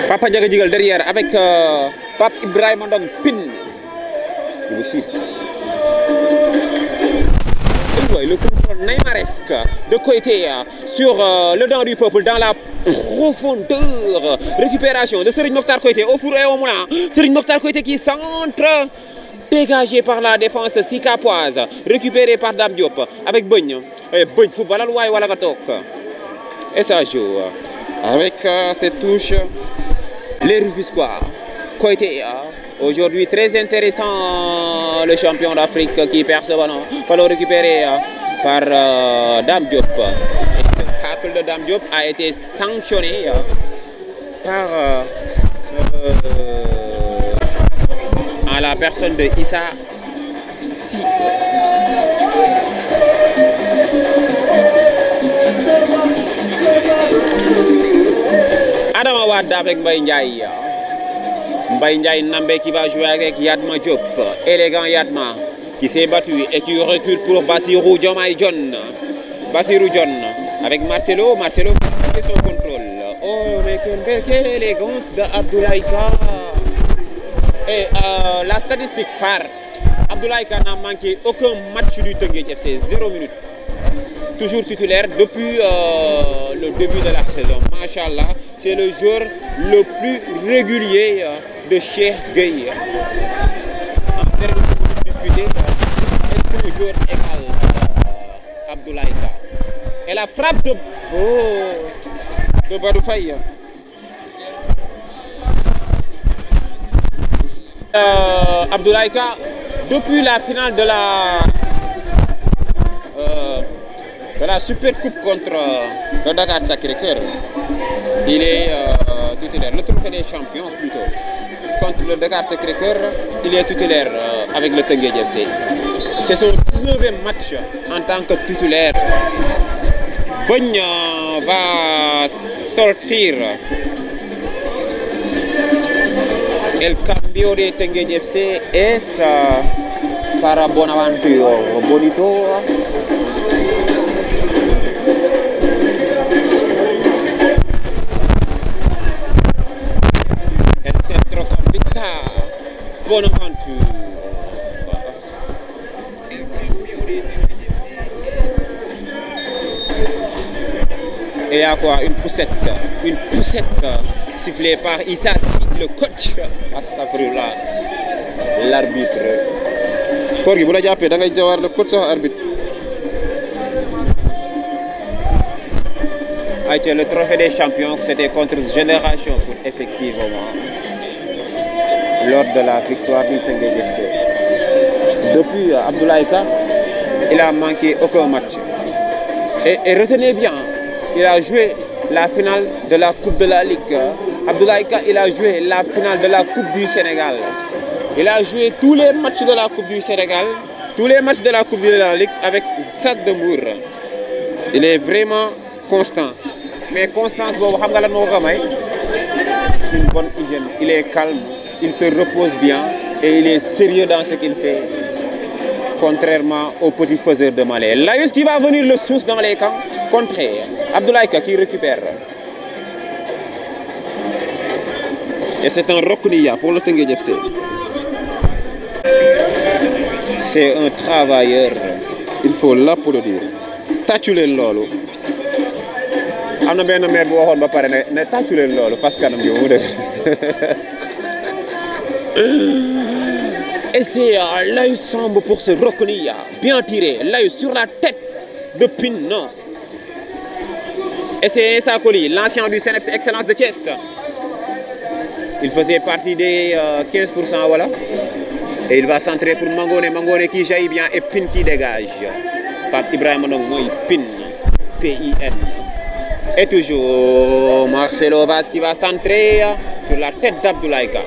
Papa Ndiaga Djigal derrière avec Pape Ibrahima Ndong Pin. Numéro 6. Le contrôle neymaresque de Koité sur le dent du peuple dans la profondeur. Récupération de Serigne Mokhtar Koité au four et au moulin. Serigne Mokhtar Koité qui centre. Dégagé par la défense Sikapoise. Récupéré par Dame Diop avec Bogne. Et Bogne football à wala gatok. Et ça joue avec cette touche. Les Rufisquois, Koité, aujourd'hui très intéressant, le champion d'Afrique qui perd ce ballon, ballon récupéré par Dame Diop. Et le tacle de Dame Diop a été sanctionné par à la personne de Issa Si. Adama Wade avec Mbaye Ndiaye. Mbaye Ndiaye Nambé qui va jouer avec Yatma Diop. Élégant Yatma qui s'est battu et qui recule pour Bassirou Diomaye John. Bassirou John avec Marcelo. Marcelo fait son contrôle. Oh, mais quelle élégance de Abdoulaye Ka. Et la statistique phare, Abdoulaye Ka n'a manqué aucun match du Teungueth FC, 0 minutes. Toujours titulaire depuis le début de la saison. Machallah, c'est le joueur le plus régulier de Cheikh Gueye. En termes de disputés, est toujours égal Abdoulaye Ka. Et la frappe de Badou Faye. Abdoulaye Ka, depuis la finale de la Super Coupe contre le Dakar Sacré-Cœur, Il est titulaire. Le trophée des champions plutôt. Contre le Dakar Sacré-Cœur, il est titulaire avec le Teungueth FC. C'est son 19e match en tant que titulaire. Bogne va sortir el cambio de Teungueth FC es para Bonaventure Bonito. El centrocampista Bonaventure. El cambio de Teungueth FC. Et à quoi? Une poussette sifflée par Issa Sy, le coach. Astafurlah, l'arbitre. Koor gi bu la jàppee da ngay jawar le coach sax arbitre. Aïcha, le trophée des champions, c'était contre Génération Foot, effectivement, lors de la victoire du Teungueth FC. Depuis Abdoulaye Ka, il a manqué aucun match. Et retenez bien, il a joué la finale de la Coupe de la Ligue. Abdoulaye Ka, il a joué la finale de la Coupe du Sénégal. Il a joué tous les matchs de la Coupe du Sénégal, tous les matchs de la Coupe de la Ligue avec Stade de Mbour. Il est vraiment constant. Mais constance, une bonne hygiène. Il est calme, il se repose bien et il est sérieux dans ce qu'il fait. Contrairement aux petits faiseurs de Malais. Layus qui va venir le sous dans les camps, contraire. Abdoulaye Ka qui récupère. Et c'est un Rokniya pour le Teungueth FC. C'est un travailleur. Il faut l'applaudir. Tàccu leen loolu. Am na benn maire bu waxoon ba pare ne tàccu leen loolu parce que kanam gi mu def. Et c'est Layus Samb pour ce Rokniya. Bien tiré. Layus sur la tête de Pin. Et c'est Issa Koli, l'ancien du CNEPS Excellence de Thiès. Il faisait partie des 15%, voilà. Et il va centrer pour Mangone. Mangone qui jaillit bien et Pin qui dégage. Pape Ibrahima Ndong mooy Pin. P-I-N. Et toujours Marcelo Vaz qui va centrer sur la tête d'Abdoulaye Ka.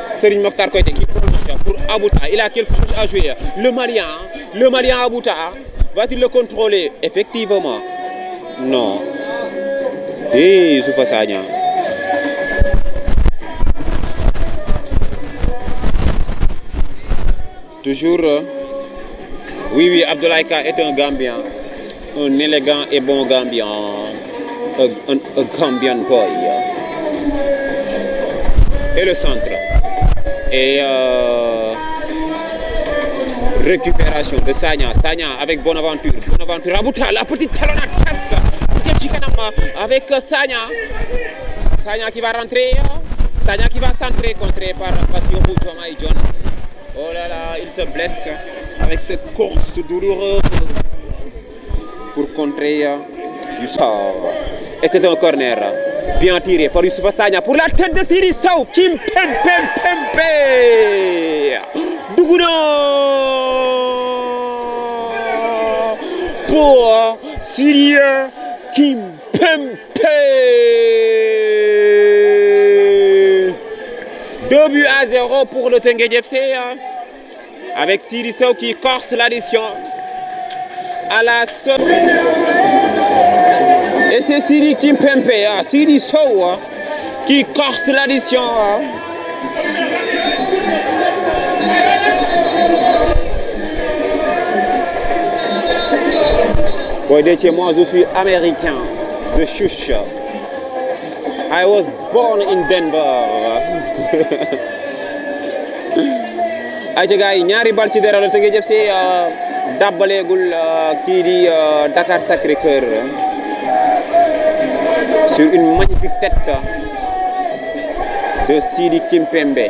Serigne Mokhtar Koité qui prolonge pour Abouta. Il a quelque chose à jouer. Le Malien Abouta. Va-t-il le contrôler? Effectivement. Non. Et Youssoupha Sagna. Toujours, oui, Abdoulaye Ka est un Gambien, un élégant et bon Gambien, un Gambian boy. Et le centre. Et récupération de Sagna. Sagna avec Bonaventure. Bonaventure Abouta, la petite talonnade chasse. Avec Sagna. Sagna qui va rentrer. Sagna qui va centrer, contré par Bassirou Diomaye Dione. Oh là là, il se blesse avec cette course douloureuse pour contrer Youssoupha. Et c'est un corner bien tiré par Youssoupha Sagna pour la tête de Sidi Sow. Kim Pempe Dougouna pour Sidi Kim Pempe. 2-0 pour le Teungueth FC avec Sidi Sow qui corse l'addition à la seule. Et c'est Sidi Kim Pempe, Sidi Sow qui corse l'addition. Boy Déthié, moi je suis américain de chouche. I was born in Denver. Aïcha gars yi ñaari bal ci dara la Teungueth FC dàbbaleegul kii di Dakar Sacré-Cœur sur une magnifique tête de Sidi Kim Pembe.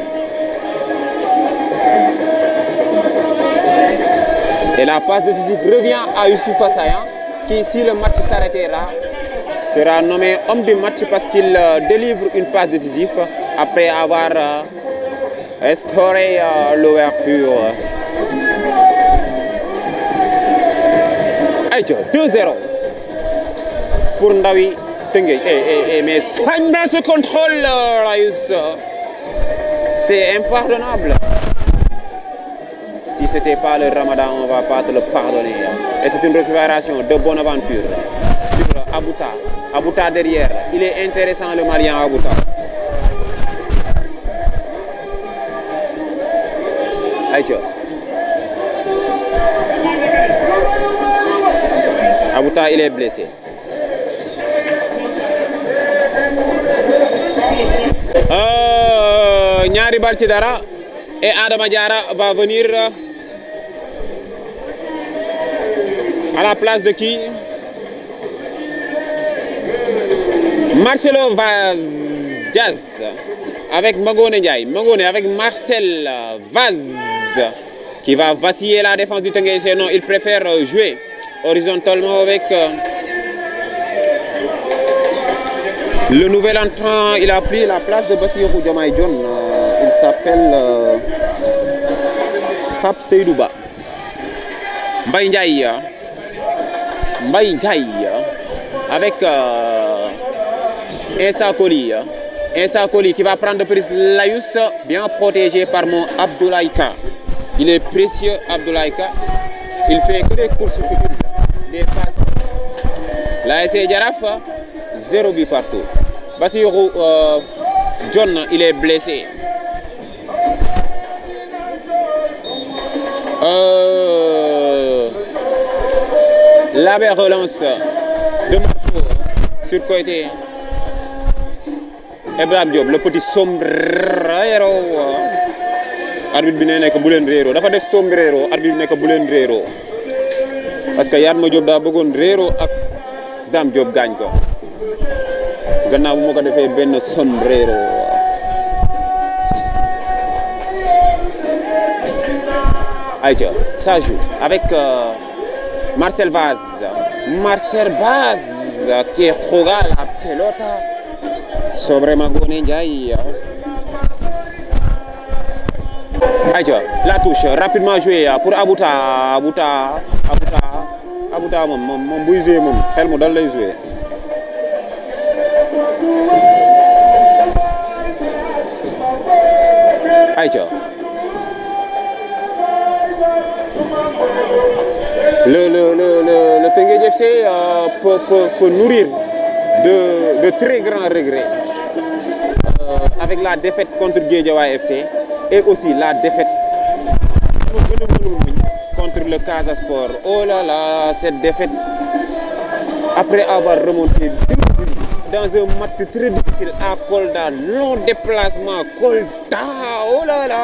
Et la passe décisive revient à Youssoupha Sagna qui, si le match s'arrêtait là, sera nommé homme du match parce qu'il délivre une passe décisive après avoir scoré l'ouverture. Aïcha, 2-0 pour Ndawi Teungueth. Mais soigne bien ce contrôle, Layous. C'est impardonnable. Si ce n'était pas le Ramadan, on ne va pas te le pardonner. Et c'est une récupération de Bonaventure sur Abouta. Abouta derrière. Il est intéressant le Malien Abouta. Aïcha. Abouta, il est blessé. Nyari Balchidara et Adama Diarra va venir à la place de qui? Marcelo Vaz Diaz avec Magone Ndiaye. Magone avec Marcel Vaz qui va vaciller la défense du Teungueth. Non, il préfère jouer horizontalement avec le nouvel entrant. Il a pris la place de Bassirou Diomaye Dione. Il s'appelle Pape Seydouba. Mbaye Ndiaye. Mbaye Ndiaye avec Insa Koli. Insa Koli qui va prendre de prise Layous, bien protégé par mon Abdoulaye Ka. Il est précieux, Abdoulaye Ka. Il fait que des courses petites, des passes. L'ASC Jaraaf, 0 but partout. Bassirou Dione, il est blessé. La belle relance de Marco sur côté. Ibrahima Diop, le petit sombrero. Arbitre bi nee nekk bu leen réeroo dafa def sombrero, arbitre bi nekk bu leen réeroo parce que Yatma Diop daa bëggoon réeroo ak Dame Diop gaañ ko gannaaw bu ma ko defee benn sombrero. Aïcha, ça joue avec Marcel Vaz. Marcel Vaz qui juega la pelota sobre Magone Ndiaye. Aïcha, la touche rapidement jouée pour Abouta. Abouta moom buy joué moom xel mu dal lay joué. Aïcha. Le Teungueth FC peut nourrir de très grands regrets avec la défaite contre Guédiawaye FC et aussi la défaite contre le Casa Sport. Oh là là, cette défaite après avoir remonté 2 buts dans un match très difficile à Kolda, long déplacement Kolda. Oh là là.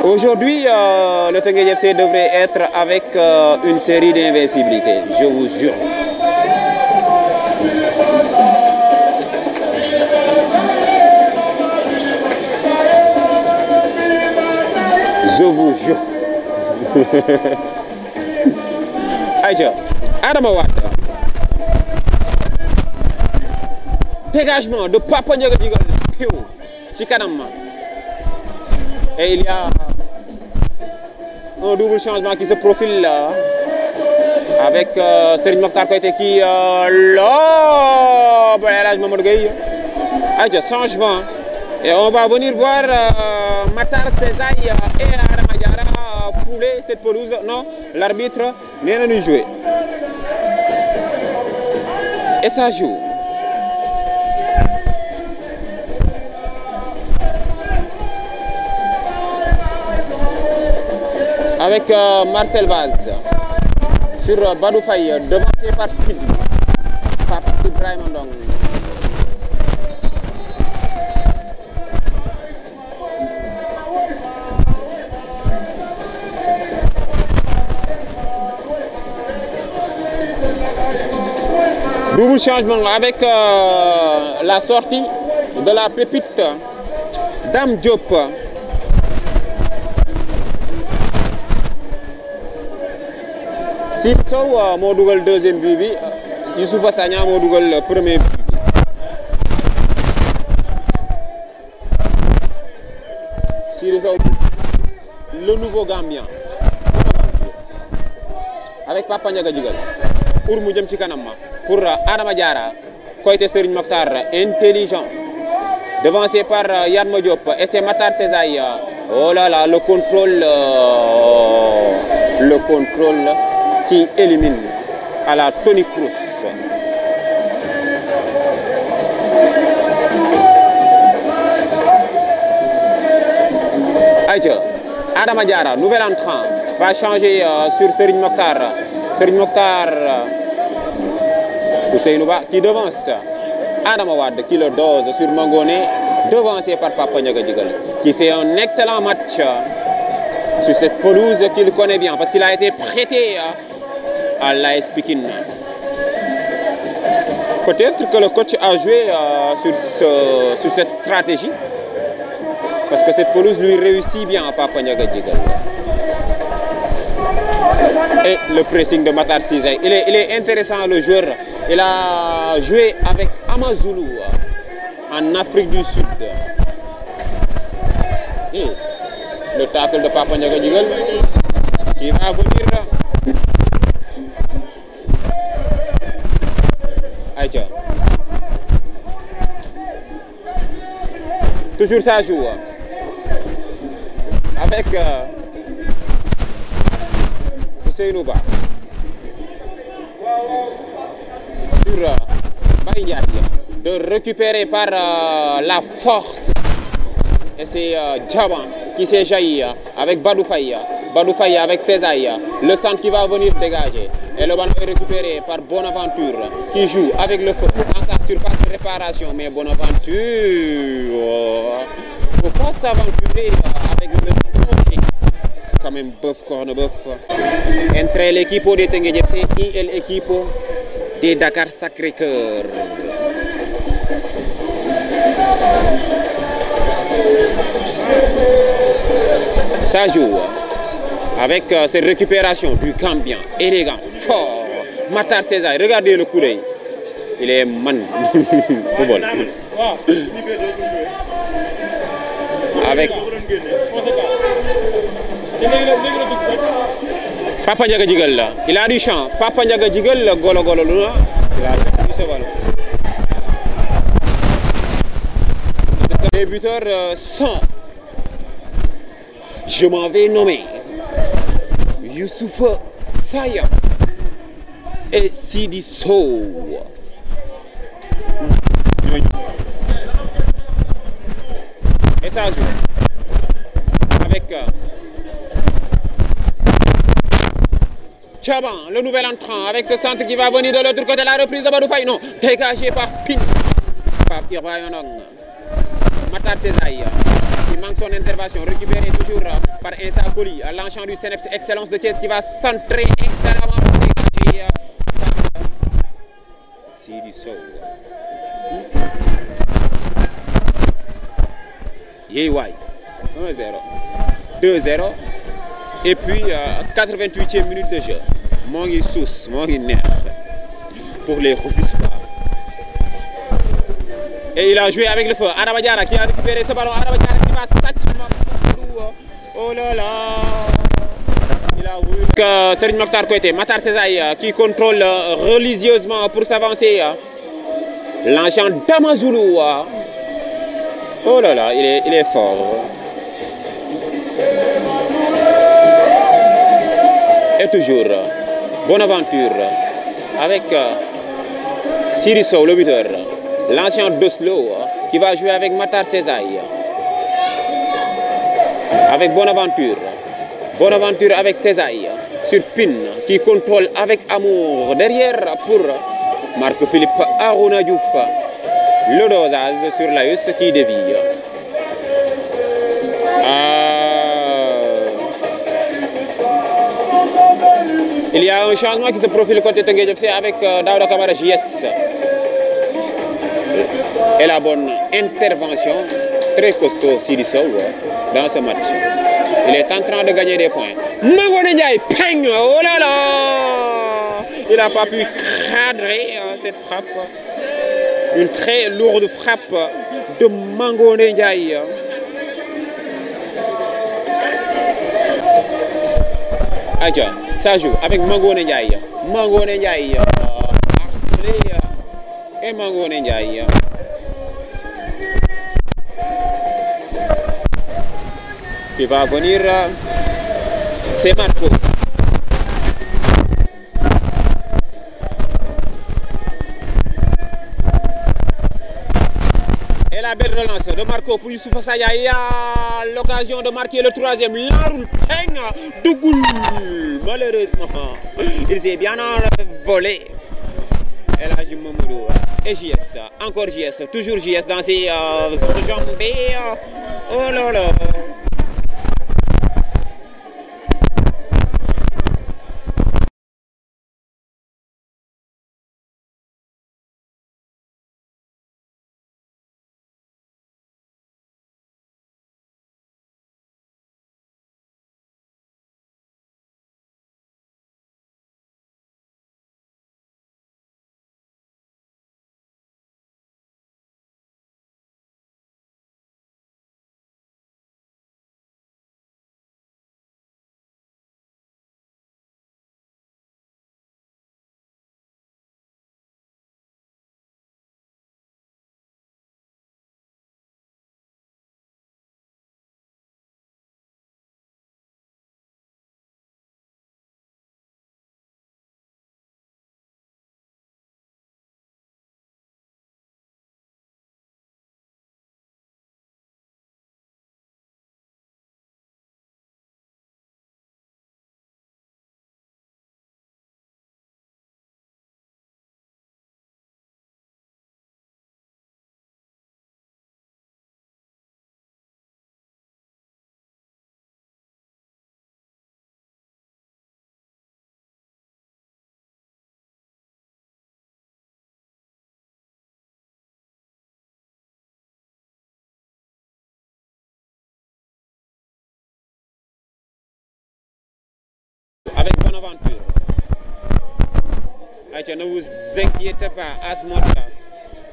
Aujourd'hui, le Teungueth FC devrait être avec une série d'invincibilité, je vous jure. Je vous jure. Aïcha, Adama Wade. Dégagement de Papa Ndiaga Djigal ci kanam. Et il y a un double changement qui se profile là, avec Serigne Mokhtar Koité qui lobe El Hadj Mamadou Gueye. Aïcha, changement. Et on va venir voir Matar Sezaï et Adama Diarra fouler cette pelouse. Non, l'arbitre n'est pas venu jouer. Et ça joue. Avec Marcel Vaz sur Badou Faye, devancé par Ibrahima Ndong. Double changement avec la sortie de la pépite Dame Diop. Sid Sow moo dugal deuxième but bi, Youssoupha Sagna moo dugal premier but bi. Sid Sow, le nouveau Gambien, avec Papa Ndiaga Djigal pour mu jëm ci kanam ma. pour Adama Diarra. Koité Serigne Mokhtar, intelligent. Devancé par Yatma Diop et c'est Matar Cezaï. Oh là là, le contrôle qui élimine à la Tony Kroos. Aïcha, Adama Diarra, nouvel entrant, va changer sur Serigne Mokhtar. Serigne Mokhtar, Ousseinouba qui devance Adama Wade qui le dose sur Mangone, devancé par Papa Ndiaga Djigal, qui fait un excellent match sur cette pelouse qu'il connaît bien parce qu'il a été prêté à l'AS Pikine. Peut-être que le coach a joué sur cette stratégie parce que cette pelouse lui réussit bien à Papa Ndiaga Djigal. Et le pressing de Matar Cezaï, il est intéressant le joueur. Il a joué avec Amazulu en Afrique du Sud. Et le tackle de Papa Ndiaga Djigal qui va venir. Aïcha. Toujours ça joue. Avec Ousseinouba. Sur Baïdiadia. De récupérer par la force. Et c'est Djaban qui s'est jailli avec Badou Faye. Badou Faye avec Cezaï. Le centre qui va venir dégager. Et le ballon est récupéré par Bonaventure qui joue avec le feu dans sa surface de réparation. Mais Bonaventure, il ne faut pas s'aventurer avec le danger. Quand même, bœuf, corne bœuf. Entre l'équipe de Teungueth FC et l'équipe de Dakar Sacré-Cœur. Ça joue avec cette récupération du Gambien, élégant, fort. Matar Cezaï, regardez le coup d'œil. Il est man. Avec Papa Ndiaga Djigal là. Il a du champ. Papa Ndiaga Djigal, golo golo luna. Il a du ce ballon. Les buteurs sont. Je m'en vais nommer Youssoufa Saya et Sidi Sow. Et ça joue avec Chaban, le nouvel entrant, avec ce centre qui va venir de l'autre côté, la reprise de Badou Faye. Non, dégagé par Pin. Par Irbayanong. Matar Cezaï, qui manque son intervention, récupéré toujours par Insa Koli, l'enchant du CNEPS Excellence de Thiès qui va centrer excellemment dégagé par Sidi Sow. Yewai, 1-0, 2-0, et puis 88e minute de jeu. Mongi Sous, Mongi Nerf pour les Rufisquois. Et il a joué avec le feu. Adama Diarra qui a récupéré ce ballon. Adama Diarra qui va s'attirer. Oh là là. Il a voulu. Serigne Mokhtar Koité, Matar Cezaï qui contrôle religieusement pour s'avancer. L'enchant d'Amazulu. Oh là là, il est fort. Et toujours Bonaventure avec Sidi Sow, le buteur. L'ancien d'Oslo qui va jouer avec Matar Cezaï. Avec Bonaventure. Bonaventure avec Cezaï. Sur Pin qui contrôle avec amour. Derrière pour Marc-Philippe Arouna Diouf. Le dosage sur l'AES qui dévie. Il y a un changement qui se profile côté Teungueth FC avec Daouda Camara JS. Et la bonne intervention, très costaud Sidi Sow dans ce match. Il est en train de gagner des points. Mangone Ndiaye, peigne, oh là là! Il n'a pas pu cadrer cette frappe. Une très lourde frappe de Mangone Ndiaye. Aïcha, ça joue avec Mangone Ndiaye. Mangone Ndiaye. et Mangone Ndiaye. Qui va venir, c'est Marco. Et la belle relance de Marco pour Youssoupha Sadia. Il y a l'occasion de marquer le troisième. Larul Peng Dougoul. Malheureusement, il s'est bien envolé. Et là, Mamoudou. Et JS. Encore JS. Toujours JS dans ses enjambées. Oh là là. Avec Bonaventure. Ne vous inquiétez pas, à ce moment-là,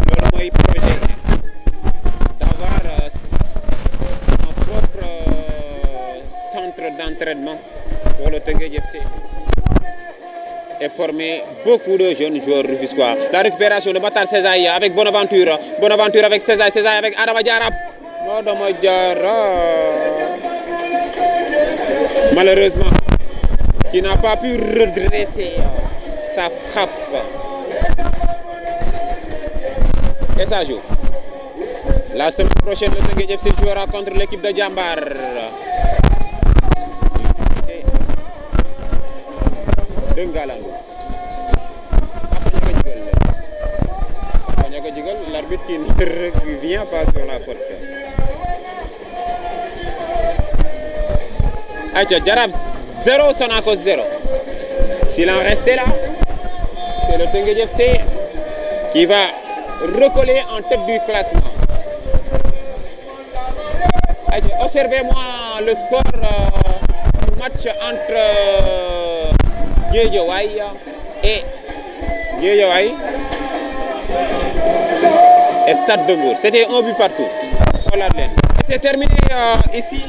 le projet d'avoir un propre centre d'entraînement pour le Teungueth FC et former beaucoup de jeunes joueurs rufisquois. La récupération de Matar Césaille avec Bonaventure. Bonaventure avec Césaille, Césaille avec Adama Diarra. Adama Diarra. Malheureusement, qui n'a pas pu redresser sa frappe. Et ça joue. La semaine prochaine, le Teungueth FC jouera contre l'équipe de Jambar. L'arbitre qui ne revient pas sur la faute. Aïcha, Jarab 0, Sonacos 0. S'il en restait là, c'est le Teungueth FC qui va recoller en tête du classement. Observez-moi le score du match entre Guédiawaye et Stade de Mbour. C'était un but partout. C'est terminé ici.